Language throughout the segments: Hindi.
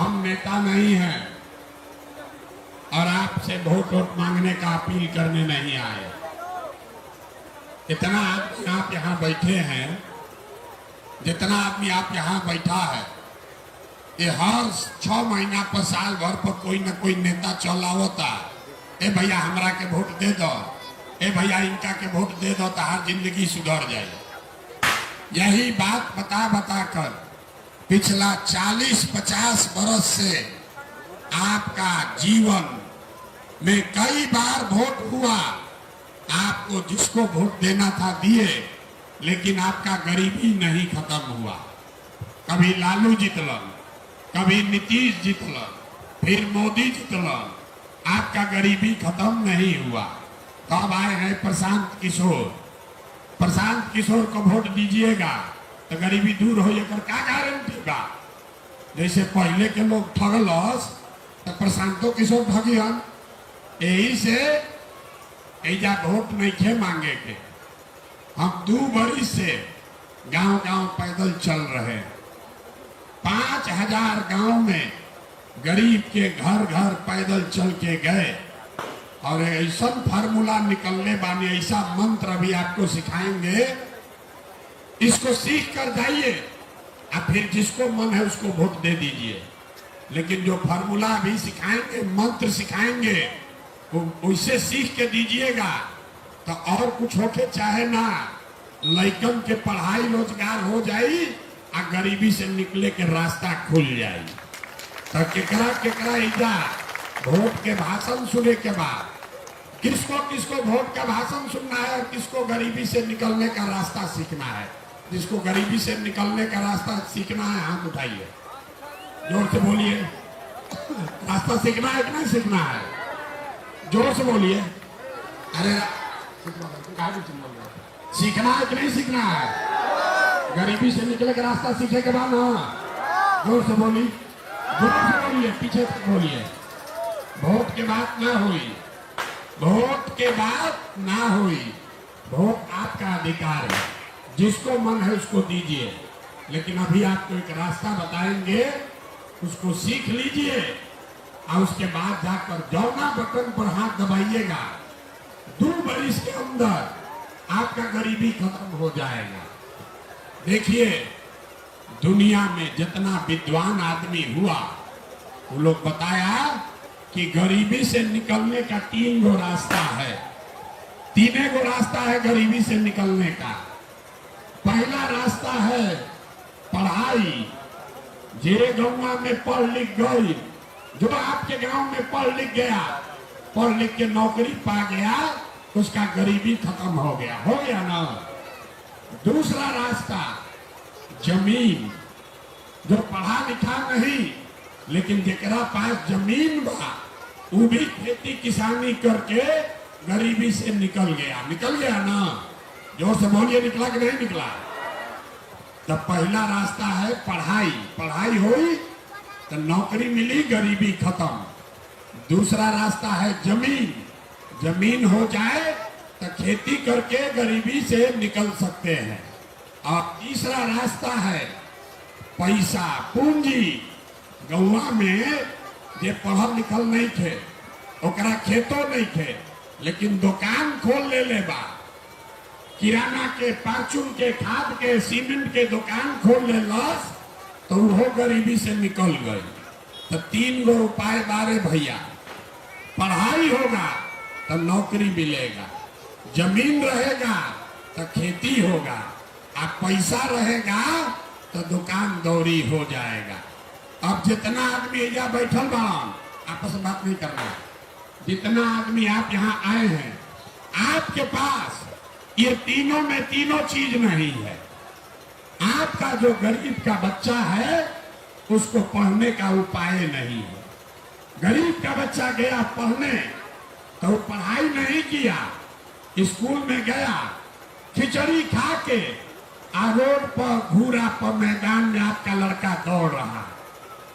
हम नेता नहीं हैं और आपसे वोट मांगने का अपील करने नहीं आए। इतना आदमी आप यहाँ बैठे हैं, जितना आदमी आप यहाँ बैठा है, ये हर 6 महीना पर साल भर पर कोई न कोई नेता चलावता। ए भैया हमरा के वोट दे दो, ए भैया इनका के वोट दे दो तो हर जिंदगी सुधर जाए। यही बात बता बता कर पिछला 40-50 बरस से आपका जीवन में कई बार वोट हुआ। आपको जिसको वोट देना था दिए, लेकिन आपका गरीबी नहीं खत्म हुआ। कभी लालू जितलन, कभी नीतीश जितलन, फिर मोदी जितलन, आपका गरीबी खत्म नहीं हुआ। कब आए हैं प्रशांत किशोर? प्रशांत किशोर को वोट दीजिएगा तो गरीबी दूर हो जाकर क्या गारंटी बा? जैसे पहले के लोग ठगलस तो प्रशांतो किशोर ठगियन। यही से ऐजा वोट नहीं थे मांगे के। हम 2 बरिस से गांव गांव पैदल चल रहे हैं। 5000 गांव में गरीब के घर घर पैदल चल के गए और ऐसा फार्मूला निकलने वाले, ऐसा मंत्र अभी आपको सिखाएंगे। इसको सीख कर जाइए और फिर जिसको मन है उसको वोट दे दीजिए। लेकिन जो फार्मूला अभी सिखाएंगे, मंत्र सिखाएंगे, उससे सीख के दीजिएगा तो और कुछ होके चाहे ना, लइकन के पढ़ाई रोजगार हो जाई और गरीबी से निकले के रास्ता खुल जाए। तो केकरा केकरा इजा वोट के भाषण सुने के बाद किसको किसको वोट का भाषण सुनना है और किसको गरीबी से निकलने का रास्ता सीखना है? जिसको गरीबी से निकलने का रास्ता सीखना है हाथ उठाइए, जोर से बोलिए। रास्ता सीखना है कि नहीं सीखना है? जोर से बोलिए। अरे सीखना है कि नहीं सीखना है? गरीबी से निकले का रास्ता सीखे के बाद ना, जोर से बोली, जोर से बोलिए, पीछे से बोलिए। वोट के बाद ना हुई, वोट के बाद ना हुई। वोट आपका अधिकार है, जिसको मन है उसको दीजिए। लेकिन अभी आपको एक रास्ता बताएंगे, उसको सीख लीजिए और उसके बाद जाकर जौना बटन पर हाथ दबाइएगा, 2 बरिस के अंदर आपका गरीबी खत्म हो जाएगा। देखिए, दुनिया में जितना विद्वान आदमी हुआ, वो लोग बताया कि गरीबी से निकलने का 3 गो रास्ता है। 3 गो रास्ता है गरीबी से निकलने का। पहला रास्ता है पढ़ाई। जे गाँव में पढ़ लिख गई, जो आपके गांव में पढ़ लिख गया, पढ़ लिख के नौकरी पा गया, उसका गरीबी खत्म हो गया ना। दूसरा रास्ता जमीन। जो पढ़ा लिखा नहीं लेकिन जेकरा पास जमीन बा, वो भी खेती किसानी करके गरीबी से निकल गया ना। जोर से बोलिए, निकला कि नहीं निकला? तो पहला रास्ता है पढ़ाई। पढ़ाई हुई तो नौकरी मिली, गरीबी खत्म। दूसरा रास्ता है जमीन। जमीन हो जाए तो खेती करके गरीबी से निकल सकते हैं। और तीसरा रास्ता है पैसा, पूंजी। गौवा में जे पढ़ल लिखल नहीं थे, ओकरा खेतो नहीं थे, लेकिन दुकान खोल ले बा, किराना के, परचून के, खाद के, सीमेंट के दुकान खोल ले लस, तो वो गरीबी से निकल गई। तो 3 गो उपाय बारे भैया। पढ़ाई होगा तो नौकरी मिलेगा, जमीन रहेगा तो खेती होगा, और पैसा रहेगा तो दुकान दौरी हो जाएगा। अब जितना आदमी यहाँ बैठल बा, आपस में बात नहीं करना। जितना आदमी आप यहाँ आए हैं, आपके पास ये तीनों में तीनों चीज नहीं है। आपका जो गरीब का बच्चा है, उसको पढ़ने का उपाय नहीं है। गरीब का बच्चा गया पढ़ने तो वो पढ़ाई नहीं किया, स्कूल में गया, खिचड़ी खा के रोड पर घूरा पर मैदान में आपका लड़का दौड़ रहा।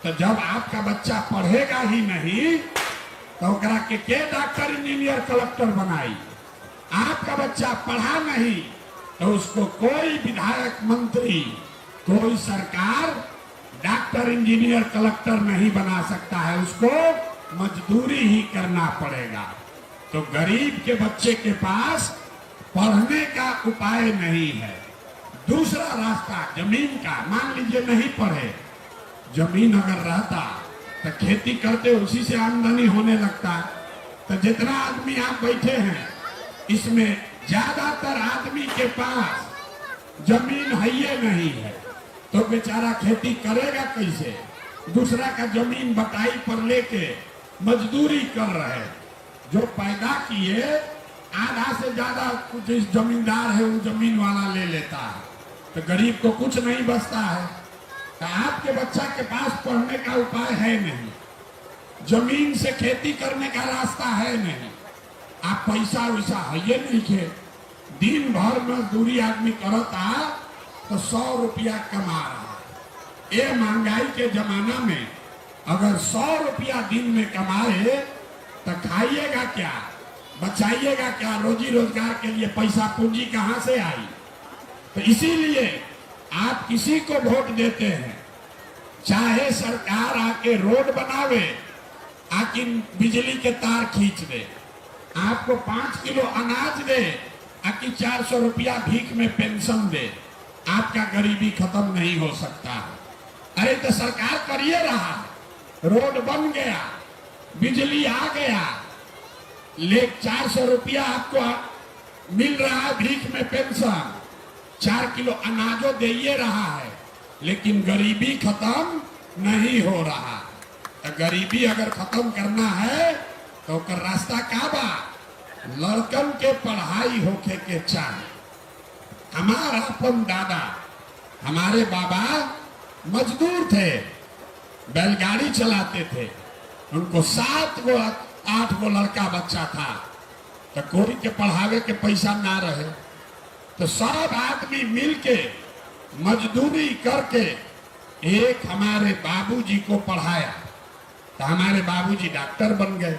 तो जब आपका बच्चा पढ़ेगा ही नहीं तो ओकरा के डॉक्टर, इंजीनियर, कलेक्टर बनाई। आपका बच्चा पढ़ा नहीं तो उसको कोई विधायक, मंत्री, कोई सरकार डॉक्टर, इंजीनियर, कलेक्टर नहीं बना सकता है, उसको मजदूरी ही करना पड़ेगा। तो गरीब के बच्चे के पास पढ़ने का उपाय नहीं है। दूसरा रास्ता जमीन का, मान लीजिए नहीं पढ़े, जमीन अगर रहता तो खेती करते, उसी से आमदनी होने लगता। तो जितना आदमी आप बैठे हैं इसमें ज्यादातर आदमी के पास जमीन है ही नहीं है, तो बेचारा खेती करेगा कैसे? दूसरा का जमीन बटाई पर लेके मजदूरी कर रहे। जो पैदा किए आधा से ज्यादा कुछ जमींदार है वो जमीन वाला ले लेता है, तो गरीब को कुछ नहीं बचता है। तो आपके बच्चा के पास पढ़ने का उपाय है नहीं, जमीन से खेती करने का रास्ता है नहीं, आप पैसा वैसा है ये नहीं खे, दिन भर मजदूरी आदमी करता तो 100 रुपया कमा रहा है। ये महंगाई के जमाना में अगर 100 रुपया दिन में कमाए तो खाइएगा क्या, बचाइएगा क्या? रोजी रोजगार के लिए पैसा पूंजी कहां से आई? तो इसीलिए आप किसी को वोट देते हैं, चाहे सरकार आके रोड बनावे, आके बिजली के तार खींच दे, आपको 5 किलो अनाज दे, आके 400 रुपया भीख में पेंशन दे, आपका गरीबी खत्म नहीं हो सकता। अरे तो सरकार करिए रहा, रोड बन गया, बिजली आ गया, ले 400 रुपया आपको मिल रहा है भीख में पेंशन, 4 किलो अनाजो दे रहा है, लेकिन गरीबी खत्म नहीं हो रहा। तो गरीबी अगर खत्म करना है तो कर रास्ता का बा? लड़कन के पढ़ाई होके के चाहे। हमारा अपन दादा, हमारे बाबा मजदूर थे, बैलगाड़ी चलाते थे, उनको 7 गो 8 गो लड़का बच्चा था, तो कोई के पढ़ावे के पैसा ना रहे, तो सब आदमी मिलके मजदूरी करके एक हमारे बाबूजी को पढ़ाया, तो हमारे बाबूजी डॉक्टर बन गए।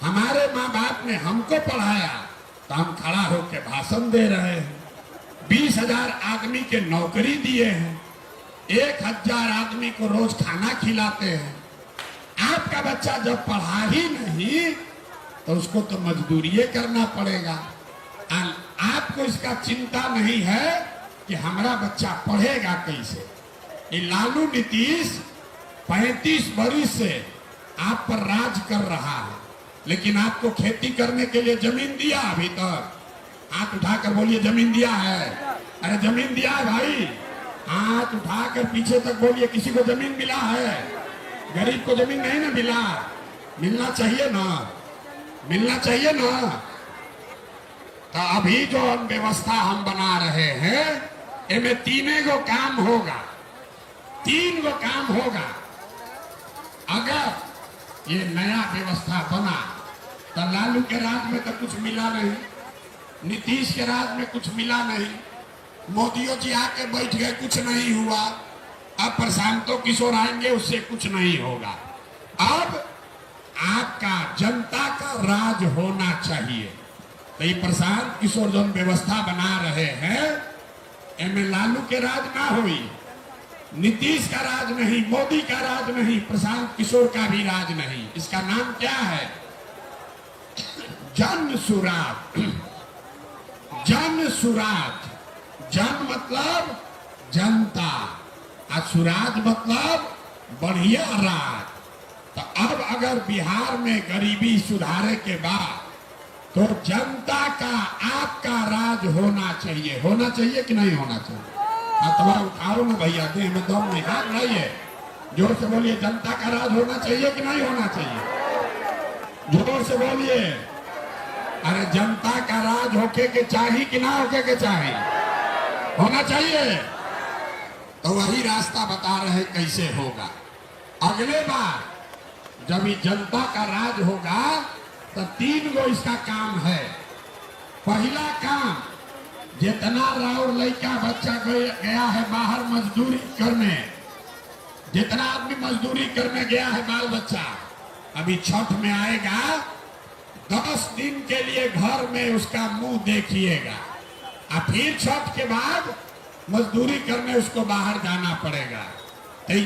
हमारे माँ बाप ने हमको पढ़ाया तो हम खड़ा होकर भाषण दे रहे हैं। 20,000 आदमी के नौकरी दिए हैं, 1,000 आदमी को रोज खाना खिलाते हैं। आपका बच्चा जब पढ़ा ही नहीं तो उसको तो मजदूरी करना पड़ेगा। आपको इसका चिंता नहीं है कि हमारा बच्चा पढ़ेगा कैसे। ये लालू नीतीश 35 वर्ष से आप पर राज कर रहा है, लेकिन आपको खेती करने के लिए जमीन दिया अभी तक? हाथ उठाकर बोलिए जमीन दिया है। अरे जमीन दिया है भाई, हाथ उठाकर पीछे तक बोलिए किसी को जमीन मिला है? गरीब को जमीन नहीं ना मिला? मिलना चाहिए ना, मिलना चाहिए ना। तो अभी जो व्यवस्था हम बना रहे हैं इनमें 3 गो काम होगा, 3 गो काम होगा। अगर ये नया व्यवस्था बना तो लालू के राज में तो कुछ मिला नहीं, नीतीश के राज में कुछ मिला नहीं, मोदियों जी आके बैठ गए, कुछ नहीं हुआ। अब प्रशांतो किशोर आएंगे, उससे कुछ नहीं होगा। अब आपका जनता का राज होना चाहिए। तो ये प्रशांत किशोर जो व्यवस्था बना रहे हैं इनमें लालू के राज ना हुई, नीतीश का राज नहीं, मोदी का राज नहीं, प्रशांत किशोर का भी राज नहीं। इसका नाम क्या है? जन सुराज। जन सुराज, जन मतलब जनता और सुराज मतलब बढ़िया राज। तो अब अगर बिहार में गरीबी सुधारे के बाद तो जनता का आपका राज होना चाहिए। होना चाहिए कि नहीं होना चाहिए? हाथवा उठाओ ना भैया, दे में दम नहीं, हाथ बढ़ाइए, जोर से बोलिए जनता का राज होना चाहिए कि नहीं होना चाहिए? जोर से बोलिए। अरे जनता का राज होके के चाहिए कि ना होके के चाहिए? होना चाहिए। तो वही रास्ता बता रहे कैसे होगा। अगले बार जब ये जनता का राज होगा तो 3 गो इसका काम है। पहला काम, जितना राउर लड़का बच्चा गया है बाहर मजदूरी करने, जितना आदमी मजदूरी करने गया है बाल बच्चा, अभी छठ में आएगा, 10 दिन के लिए घर में उसका मुंह देखिएगा, और फिर छठ के बाद मजदूरी करने उसको बाहर जाना पड़ेगा।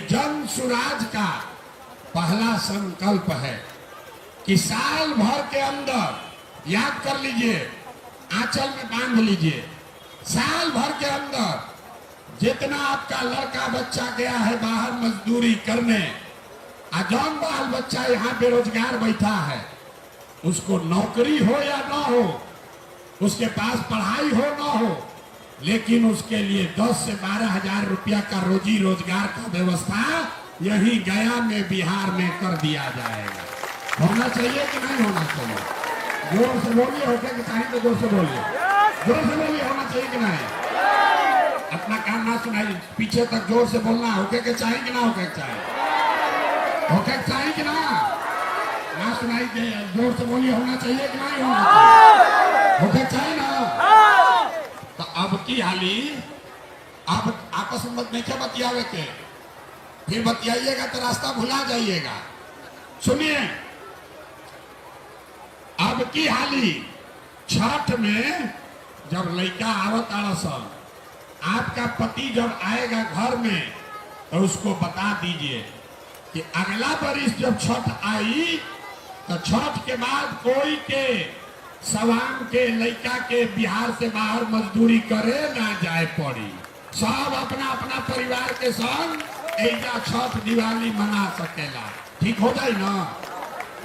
जन सुराज का पहला संकल्प है कि साल भर के अंदर याद कर लीजिए, आंचल में बांध लीजिए, साल भर के अंदर जितना आपका लड़का बच्चा गया है बाहर मजदूरी करने, जौन बाल बच्चा यहाँ बेरोजगार बैठा है, उसको नौकरी हो या ना हो, उसके पास पढ़ाई हो ना हो, लेकिन उसके लिए 10 से 12 हजार रुपया का रोजी रोजगार का व्यवस्था यही गया में, बिहार में कर दिया जाएगा। होना चाहिए कि नहीं होना चाहिए? जोर से बोलिए, होके कि चाहिए तो जोर से बोलिए, जोर से बोलिए, होना चाहिए कि नहीं? अपना काम ना सुनाई, पीछे तक जोर से बोलना, होके के चाहिए कि ना होके चाहिए? होके चाहिए कि ना सुनाई दे, जोर से बोलिए, होना चाहिए कि नहीं होना चाहिए? होके चाहिए ना? तो अब की हाली, अब आपस में नहीं क्या बतियावे के, फिर बतियाइएगा तो रास्ता भुला जाइएगा। सुनिए, अब की हाली छठ में जब लड़का आवत आड़सन, आपका पति जब आएगा घर में तो उसको बता दीजिए कि अगला बरिस जब छठ आई तो छठ के बाद कोई के सवांग के लड़का के बिहार से बाहर मजदूरी करे ना जाए पड़ी, सब अपना अपना परिवार के संग ऐसा छठ दिवाली मना सकेला। ठीक हो जाए ना?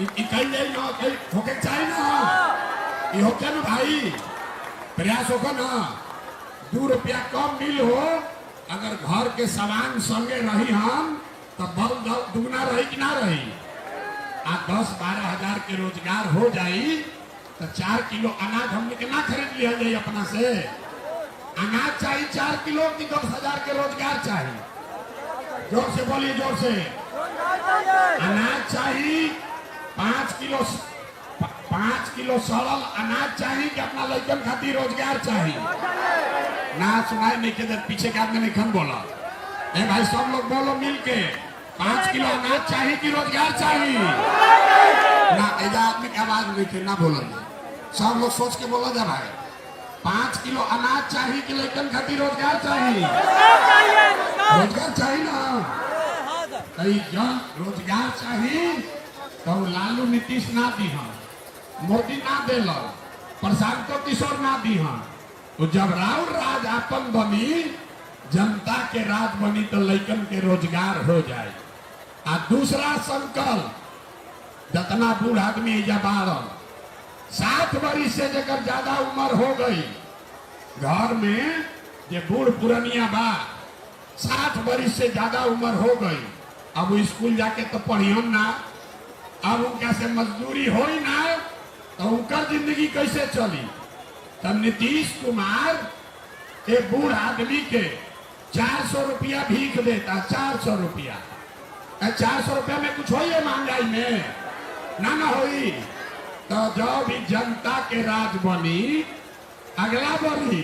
कही जाए ना, होके चाहिए ना, ये होके ना भाई, प्रयास होगा ना, 2 रुपया कम मिल हो, अगर घर के सामान संगे रही हम तब बल दुगना रही कि ना रही? 10-12 हजार के रोजगार हो जाई तो 4 किलो अनाज हमने के ना खरीद लिया जाए अपना से। अनाज चाहिए 4 किलो की 10 हजार के रोजगार चाहिए। जोर से बोलिए, जोर से। अनाज चाहिए 5 किलो सड़ल अनाज चाहिए कि अपना लड़कन खातिर रोजगार चाहिए ना? सुनाई नहीं के पीछे के आदमी नहीं खन बोला, ए भाई सब लोग बोलो मिल के, 5 किलो अनाज चाहिए कि रोजगार चाहिए ना? एजा आदमी की आवाज नहीं थे ना, बोलो सब लोग सोच के बोला जा भाई, 5 किलो अनाज चाहिए कि लड़कन खातिर रोजगार चाहिए? रोजगार चाहिए ना? रोजगार चाहिए तो लालू नीतीश ना दी हम, मोदी ना दिल, प्रशांत किशोर ना दी हम। तो जब राउर राज आपन बनी, जनता के राज बनी तो लड़कन के रोजगार हो जाए। दूसरा संकल्प, जितना बूढ़ आदमी जबारन 60 वर्ष से जगह ज्यादा उम्र हो गई, घर में जे बूढ़ पुरनिया बा 60 वर्ष से ज्यादा उम्र हो गई, अब वो स्कूल जाके तो पढ़ियन ना, अब उनका से मजदूरी हो ही ना, तो उनका जिंदगी कैसे चली? तब नीतीश कुमार के बूढ़ आदमी के 400 रुपया भीख देता, 400 रुपया। 400 रुपया में कुछ होई है महंगाई में? ना होई। तो जब भी जनता के राज बनी, अगला बनी,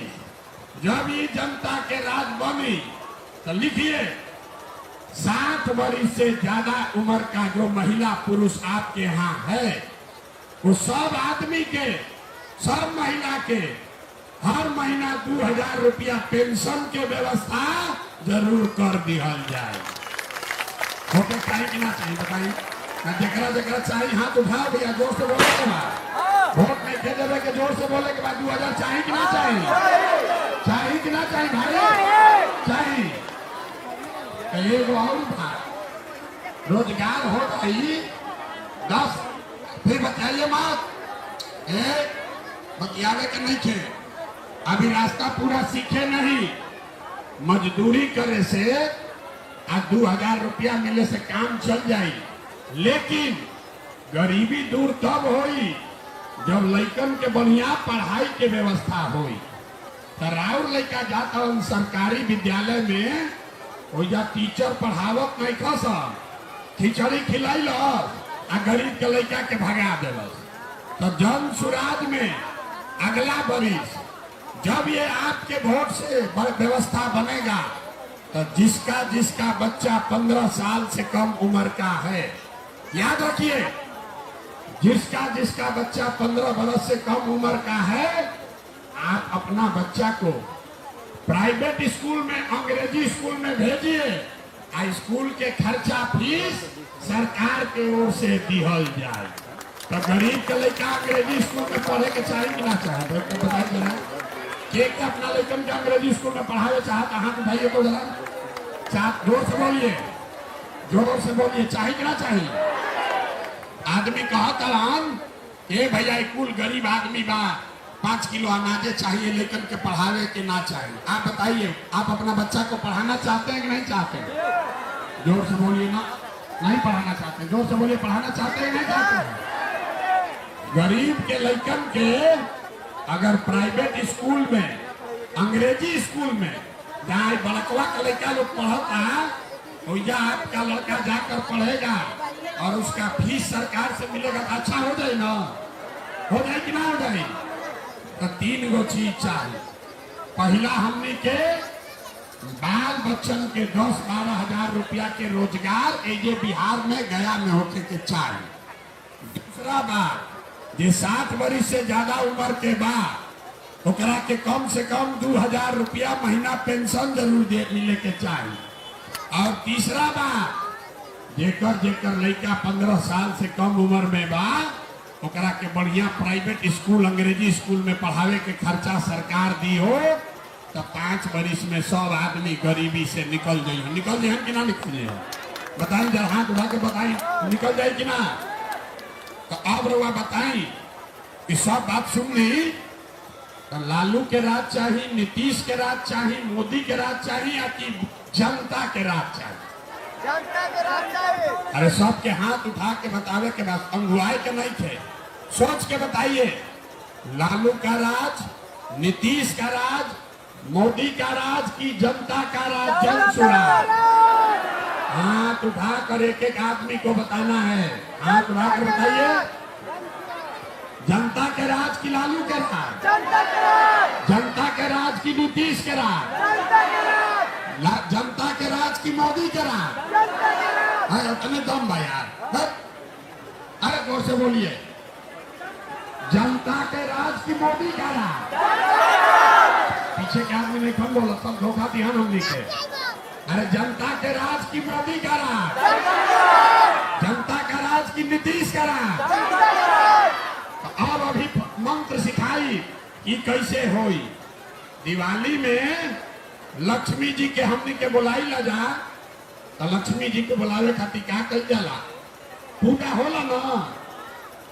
जब ये जनता के राज बनी तो लिखिए 60 वर्ष से ज्यादा उम्र का जो महिला पुरुष आपके यहाँ है, वो सब आदमी के, सब महिला के हर महीना 2000 रुपया पेंशन के व्यवस्था जरूर कर दिया जाए। होके चाहिए कि ना चाहिए बताइए? जरा जरा चाहिए हाथ उठाओ भैया, जोर से बोले के बाद वोट नहीं दे देवे के, जोर से बोले के बाद 2000 चाहिए कि ना चाहिए? चाहिए कि ना चाहिए भाई? चाहिए। एक और बात, रोजगार हो गई 10, फिर बताइए मत, बतियावे के नहीं थे, अभी रास्ता पूरा सीखे नहीं। मजदूरी करे से 2000 रुपया मिले से काम चल जाई, लेकिन गरीबी दूर तब होई जब लड़कन के बढ़िया पढ़ाई के व्यवस्था होई। तो राउर लड़का जाता उन सरकारी विद्यालय में, ओजा टीचर पढ़ावत नहीं खसन, खिचड़ी खिलाई आ गरीब के लड़का के भगा देलस। तो जन सुराज में अगला बरिस जब ये आपके वोट से व्यवस्था बनेगा, तो जिसका जिसका बच्चा 15 साल से कम उम्र का है, याद रखिए, जिसका जिसका बच्चा 15 वर्ष से कम उम्र का है, आप अपना बच्चा को प्राइवेट स्कूल में, अंग्रेजी स्कूल में भेजिए, स्कूल के खर्चा फीस सरकार के ओर से दिहल जाए। तो गरीब के लड़का अंग्रेजी स्कूल में पढ़े के चाहे कि ना चाहे, तो बताइए जरा के अपना लड़कन के अंग्रेजी स्कूल में पढ़ावे चाहता हाथ उठाइए तो जरा, जोर से बोलिए, जोर से बोलिए, चाहे कि ना चाहिए। आदमी कहता ए भैया कुल गरीब आदमी बा 5 किलो अनाजे चाहिए लेकिन के पढ़ावे के ना चाहिए। आप बताइए, आप अपना बच्चा को पढ़ाना चाहते हैं कि नहीं चाहते? जोर से बोलिए ना, नहीं पढ़ाना चाहते। जोर से बोलिए, पढ़ाना चाहते हैं नहीं चाहते? गरीब के लड़कन के अगर प्राइवेट स्कूल में, अंग्रेजी स्कूल में जहाँ बड़कवा का लड़का लोग पढ़ता वैया आपका लड़का जाकर पढ़ेगा और उसका फीस सरकार से मिलेगा तो अच्छा हो जाए ना, हो जाए कि ना हो जाए? तो 3 गो चीज चाहिए। पहला हमने के बाल बच्चन के 10-12 हजार रुपया के रोजगार ये बिहार में गया में होके के चाहिए। दूसरा बात जे 60 वर्ष से ज्यादा उम्र के बाद ओकरा के कम से कम 2000 रुपया महीना पेंशन जरूर दे मिले के चाहिए। और तीसरा बात जेकर जेकर लड़का 15 साल से कम उम्र में बा ओकरा के बढ़िया प्राइवेट स्कूल अंग्रेजी स्कूल में पढ़ावे के खर्चा सरकार दी हो तो 5 वर्ष में सब आदमी गरीबी से निकल जाइए। निकल जाए कि ना निकल जाए? बताइए जरा, हाथ उठा के बताइए, निकल जाए कि ना? तो अब रउआ बताई कि सब बात सुन ली तो लालू के राज चाहिए, नीतीश के राज चाहिए, मोदी के राज चाहिए या कि जनता के राज चाहिए? जनता के राज चाहिए। अरे सबके हाथ उठा के बतावे के बाद अंगुआई के नहीं थे, सोच के बताइए। लालू का राज, नीतीश का राज, मोदी का राज की जनता का राज? जन सुराज। हाथ उठा कर एक आदमी को बताना है, हाथ उठा कर बताइए। जनता के राज की लालू के राज? जनता के राज। जनता के राज की नीतीश के राज? जनता के राज। जनता के राज की मोदी के राज? जनता के राज। अरे उतने दम बा यार, अरे जोर से बोलिए। जनता के राज की मोदी का राज? पीछे के आदमी नहीं खम बोला, सब धोखा दिया हमने के। अरे जनता के राज की मोदी का राज? जनता का राज की नीतीश का राज? अब अभी मंत्र सिखाई कि कैसे होई। दिवाली में लक्ष्मी जी के हमने के बुलाई ला जा तो लक्ष्मी जी को बुलावे खातिर क्या कल जाला? पूजा होला ना।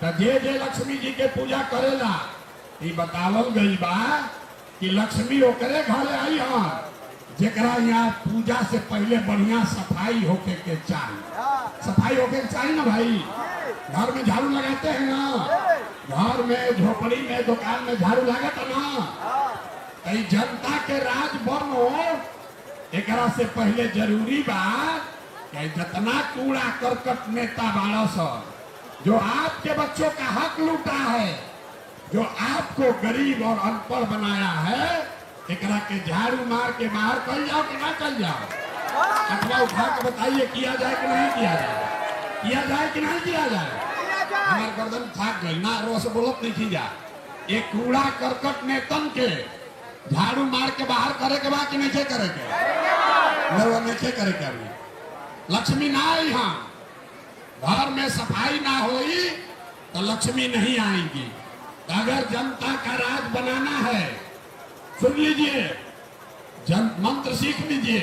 तो जे लक्ष्मी जी के पूजा करेला ये बतावल गई बा कि लक्ष्मी ओकरे घरे आई है जेकरा यहाँ पूजा से पहले बढ़िया सफाई होके के चाहिए। सफाई होके के चाहिए ना भाई। घर में झाड़ू लगाते हैं ना, घर में झोपड़ी में दुकान में झाड़ू लागत ना। जनता के राज बनो एकरा से पहले जरूरी बा कि जितना कूड़ा करकट नेता बाड़ा सब जो आपके बच्चों का हक लूटा है, जो आपको गरीब और अनपढ़ बनाया है, एकरा के झाड़ू मार के बाहर कल जाओ कि ना कल जाओ? अथवा उठा के बताइए किया जाए कि नहीं किया जाए? किया जाए कि नहीं किया जाए? हमारे गर्दन थाक गई ना, रो से बोलत नहीं की जा। एक कूड़ा करकट नेतन के झाड़ू मार के बाहर करे के बाद कि नहीं करे के? नहीं करे के। अभी लक्ष्मी ना आई, हाँ घर में सफाई ना होई तो लक्ष्मी नहीं आएगी। अगर जनता का राज बनाना है, सुन लीजिए, मंत्र सीख लीजिए।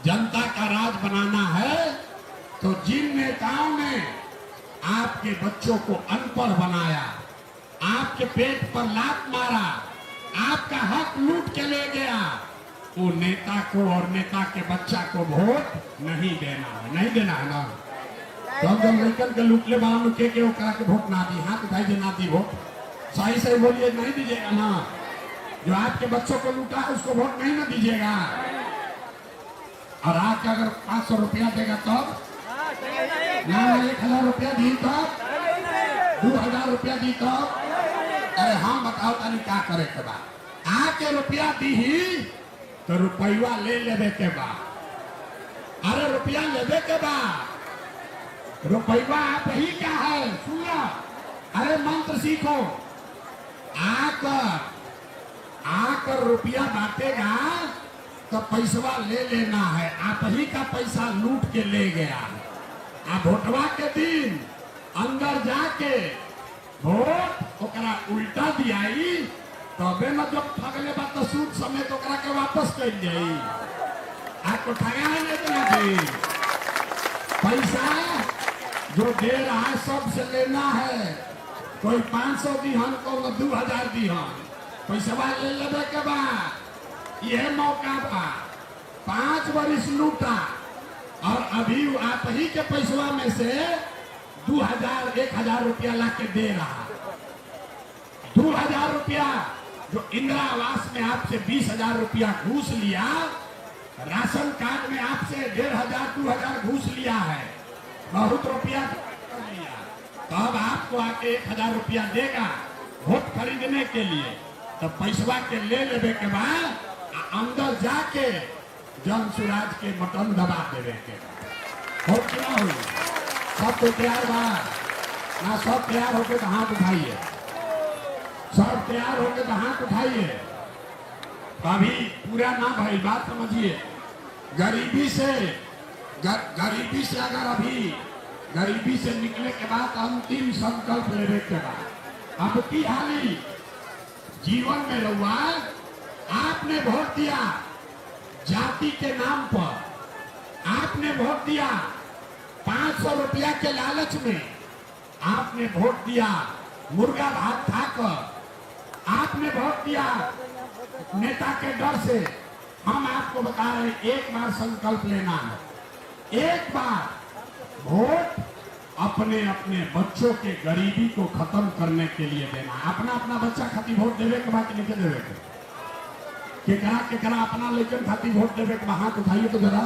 जनता का राज बनाना है तो जिन नेताओं ने आपके बच्चों को अनपढ़ बनाया, आपके पेट पर लात मारा, आपका हक लूट के ले गया, वो नेता को और नेता के बच्चा को वोट नहीं देना है। नहीं देना है ना। जब लड़कन के लूट ले बाहर के ओकरा के वोट ना दी, हाथ उठाई ना दी वोट। सही सही बोलिए, नहीं दीजिएगा ना। जो आपके बच्चों को लूटा है उसको वोट नहीं ना दीजिएगा। और आपका अगर 500 रुपया देगा तब ना, 1000 रुपया दी तब, 2000 रुपया दी तब। अरे हाँ बताओ तनी क्या करे के बाद? आके रुपया दी तो रुपया ले लेवे के बाद। अरे रुपया लेवे के बाद रुपया आप ही क्या है सुनो। अरे मंत्र सीखो। आकर रुपया बांटेगा तो पैसवा ले लेना है, आप ही का पैसा लूट के ले गया। आ वोटवा के दिन अंदर जाके वोट ओकरा उल्टा दियाई, तबे न जब ठगले बा तो सूद समेत ओकरा के वापस कर जाई। आपको ठगा है नहीं पैसा जो दे रहा है सबसे लेना है। कोई 500 दिहन को 2000 दिहन पैसा ले लेवे के बाद यह मौका बा 5 वर्ष लूटा और अभी आप ही के पैसवा में से 1000 रुपया ला के दे रहा। 2000 रुपया जो इंदिरा आवास में आपसे 20,000 रुपया घूस लिया, राशन कार्ड में आपसे 1500-2000 घूस लिया है, बहुत रुपया कर लिया, तब आपको आके 1000 रुपया देगा वोट खरीदने के लिए। तो पैसवा के ले लेवे के बाद अंदर जाके जन सुराज के बटन दबा देवे के वोट क्या हुई। सब तो तैयार बा ना? सब तैयार होके तो हाथ उठाइए, सब तैयार होके तो हाथ उठाइए। अभी पूरा ना भाई बात समझिए, गरीबी से अगर अभी गरीबी से निकले के बाद अंतिम संकल्प लेने के बाद अब की हाली जीवन में रहुआ आपने वोट दिया जाति के नाम पर, आपने वोट दिया 500 रुपया के लालच में, आपने वोट दिया मुर्गा भात खाकर, आपने वोट दिया नेता के डर से। हम आपको बता रहे हैं, एक बार संकल्प लेना है, एक बार वोट अपने अपने बच्चों के गरीबी को खत्म करने के लिए देना है। अपना अपना बच्चा खातिर वोट देवे के बाद नीचे देवे केकरा अपना लेकिन खातिर वोट देवे के बाद हाथ उठाइए तो जरा।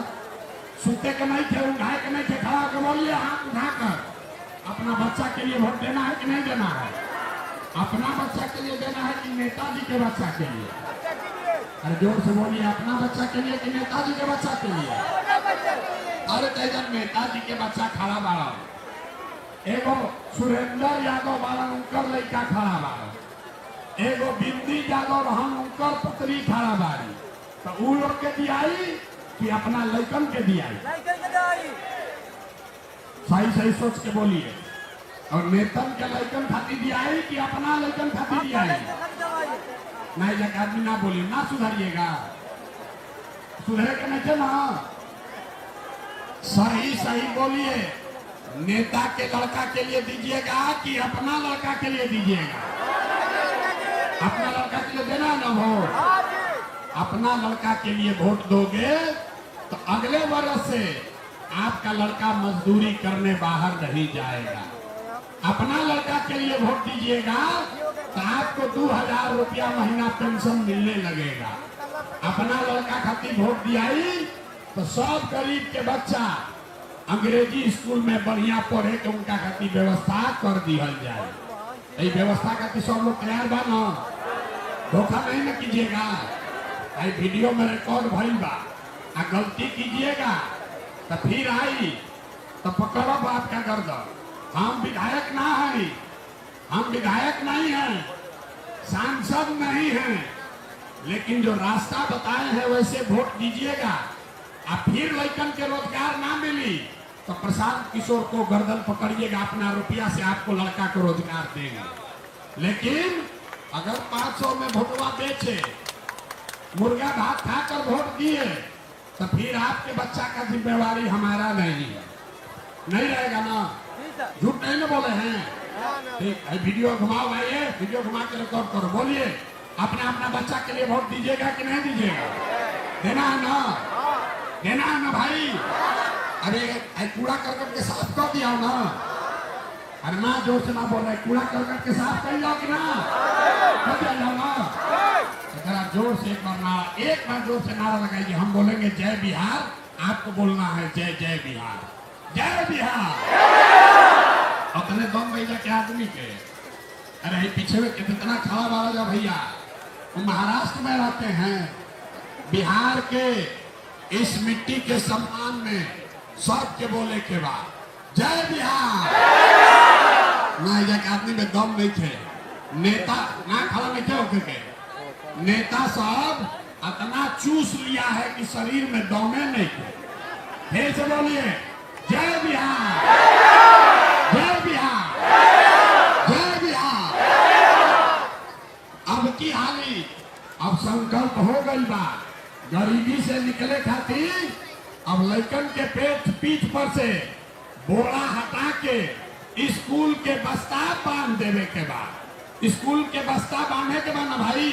सूते के नहीं थे, उठाए के नहीं थे, खड़ा के बोलिए हाथ उठाकर। अपना बच्चा के लिए वोट देना है कि नहीं देना है? अपना बच्चा के लिए देना है कि नेताजी के बच्चा के लिए? अरे जोर से बोलिए, अपना बच्चा के लिए कि नेताजी के बच्चा के लिए? अरे तेजन नेताजी के बच्चा खड़ा बाड़ा, एगो सुरेंद्र यादव बाड़ा उनकर लड़का खड़ा बाड़ा, एगो बिंदी यादव हम उनकर पुत्री खड़ा बाड़ी। तो उ लोग के दियाई कि अपना लड़कन के दियाई? सही सोच के बोलिए। और नेतन के लड़कन खातिर दियाई कि अपना लड़कन खातिर दियाई? नहीं जब आदमी ना बोलिए, ना सुधरिएगा, सुधरे के नहीं ना, सही बोलिए। नेता के लड़का के लिए दीजिएगा कि अपना लड़का के लिए दीजिएगा? अपना लड़का के लिए देना ना वोट। अपना लड़का के लिए वोट दोगे तो अगले वर्ष से आपका लड़का मजदूरी करने बाहर नहीं जाएगा। अपना लड़का के लिए वोट दीजिएगा तो आपको 2000 रुपया महीना पेंशन मिलने लगेगा। अपना लड़का खातिर वोट दियाई तो सब गरीब के बच्चा अंग्रेजी स्कूल में बढ़िया पढ़े के उनका खातिर व्यवस्था कर दिया जाए। ये व्यवस्था खातिर सब लोग तैयार बा ना? धोखा नहीं न कीजिएगा। आई वीडियो में रिकॉर्ड भइल बा, आ गलती कीजिएगा तो फिर आई तो पकड़ब आपका गर्दन। हम विधायक ना है, हम विधायक नहीं हैं, सांसद नहीं हैं, लेकिन जो रास्ता बताए हैं वैसे वोट दीजिएगा। अब फिर लड़कन के रोजगार ना मिली तो प्रशांत किशोर को गर्दन पकड़िएगा, अपना रुपया से आपको लड़का को रोजगार देंगे। लेकिन अगर 500 में वोटवा बेचे, मुर्गा भात खाकर वोट दिए तो फिर आपके बच्चा का जिम्मेवारी हमारा नहीं रहेगा ना? झूठ नहीं ना बोले हैं? ठीक है, वीडियो घुमाओ भाई, वीडियो घुमा के रिकॉर्ड करो, बोलिए अपना अपना बच्चा के लिए वोट दीजिएगा कि नहीं दीजिएगा? देना है ना? देना है ना भाई? अरे कूड़ा करकट के साफ कर दिया ना? अरे ना जोर से ना बोल रहे, कूड़ा करकट के साफ कर जाओ कि ना? कर दिया जाओ ना? जरा जोर से एक बार जोर से नारा लगाइए। हम बोलेंगे जय बिहार, आपको बोलना है जय जय बिहार, जय बिहार। अपने दम भैया के आदमी के, अरे पीछे में कितना खड़ा वाला जा भैया, वो महाराष्ट्र में रहते हैं। बिहार के इस मिट्टी के सम्मान में सबके बोले के बाद जय बिहार। ना एक आदमी में दम नहीं थे, नेता ना खड़ा नहीं थे होके के नेता साहब इतना चूस लिया है कि शरीर में दमे नहीं थे। फिर से बोलिए, जय बिहार, जय बिहार, जय बिहार। अब की हाली, अब संकल्प हो गई बा गरीबी से निकले खातिर। अब लड़कन के पीठ पर से बोरा हटा के स्कूल के बस्ता बांध देवे के बाद, स्कूल के बस्ता बांधे के बाद ना भाई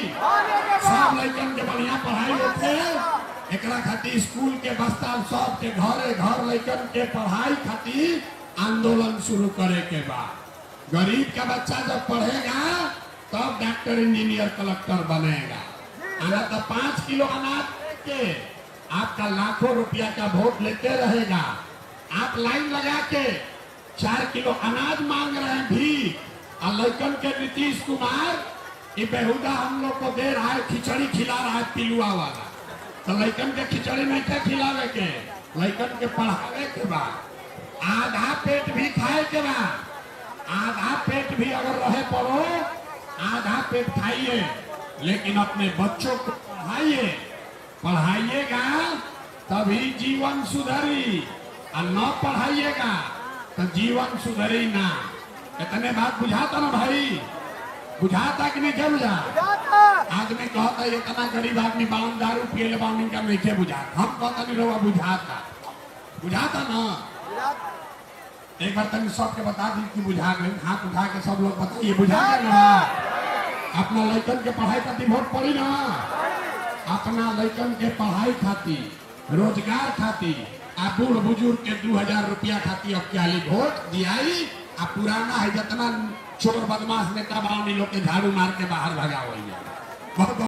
सब लड़कन के बढ़िया पढ़ाई होते। एकरा खातिर स्कूल के बस्ता सब के घरे घर लड़कन के पढ़ाई खातिर आंदोलन शुरू करे के बाद। गरीब का बच्चा जब पढ़ेगा तब डॉक्टर, इंजीनियर, कलेक्टर बनेगा। अगर तो 5 किलो अनाज के आपका लाखों रुपया का वोट लेते रहेगा। आप लाइन लगा के 4 किलो अनाज मांग रहे हैं भी, और लड़कन के नीतीश कुमार ये बेहुदा हम लोग को दे रहा है, खिचड़ी खिला रहा है पिलुआ वाला। तो लड़कन के खिचड़ी नहीं क्या खिलावे के, लड़कन के पढ़ावे के बाद आधा पेट भी खाए के बाद, आधा पेट भी अगर रहे पड़ो आधा पेट खाइए, लेकिन अपने बच्चों को पढ़ाइए। पढ़ाइएगा तभी जीवन सुधरी, और न पढ़ाइएगा तो जीवन सुधरी ना। इतने बात बुझाता ना भाई, बुझाता कि नहीं? क्या बुझा? आदमी कहता है इतना गरीब आदमी बावन दारू पिए बावन का नहीं के बुझाता। हम कहता नहीं रहा बुझाता, बुझाता ना। एक बार तक सबके बता दी कि बुझा गए, हाथ उठा के सब लोग बताइए बुझा गए ना। अपना लड़कन के पढ़ाई खातिर वोट पड़ी ना, अपना लड़कन के पढ़ाई खातिर, रोजगार खातिर, आ बूढ़ बुजुर्ग के 2000 रुपया खातिर अब क्या वोट दियाई। आ पुराना है जितना चोर बदमाश नेता बानी लोग के झाड़ू मार के बाहर भगा हुई है। बहुत